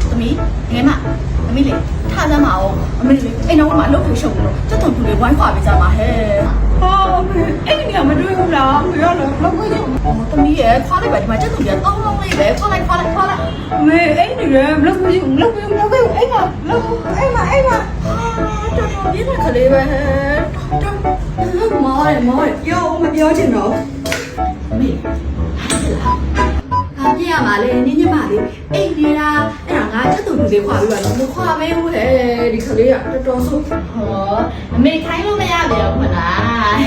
သမီးငယ်မသမီးလေထားစမ်းပါအောင်အမေလေအိမ်တော်မှာအလုပ်တွေရှုပ်လို့တက်တုံသူလေးဝိုင်းခွာပေးကြပါဟဲ့ဟာအမေအဲ့ဒီနေရာမတွေ့ဘူးလားမရတော့လောက်ခွေးကြောသမီးရဲ့ခွာလိုက်ပါဒီမှာတက်တုံကြီးတောင်းလုံးလေးပဲခွာလိုက်အမေအဲ့ဒီရမလောက်ခွေးအိမ်မှာလောက်အိမ်မှာတော်ဒီမှာခလေးပဲတော်မော်ရောမပြောချင်တော့အမေပြရပါလေနင်းညမလေးအိမ်နေတာအဲ့ဒါငါချက်သူလူလေးခွာပြီးပါတော့မခွာမဲဘူးဟဲ့ဒီခလေးကတော်တော်ဆိုဟောအမေခိုင်းလို့မရလေဟုတ်မလား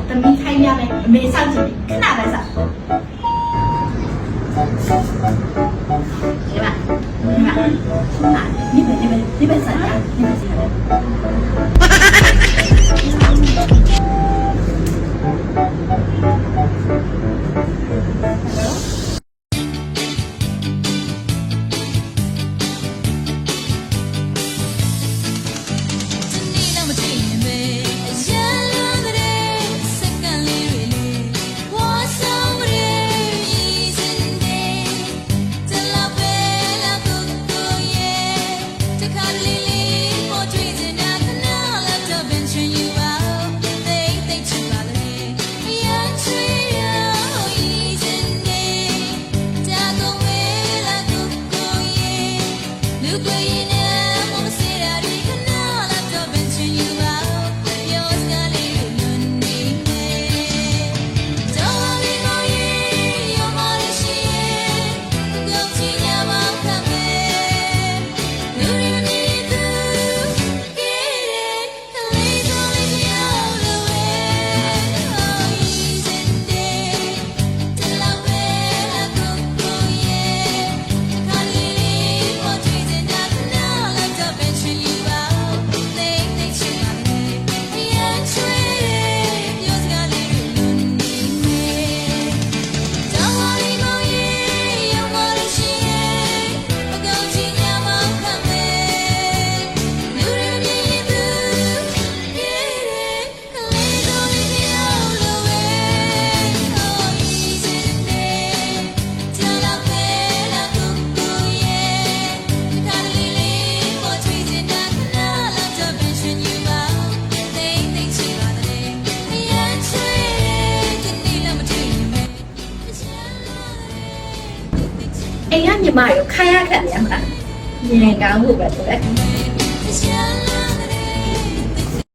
သမီးခိုင်းရမယ်အမေစောင့်ကြည့်ခဏပဲစောင့်ဒီမှာနိမဆိုင်ရအိမ်ကညီမရောခိုင်းရခက်နေရမလားမြင်ကောင်းဖို့ပဲဆိုလဲ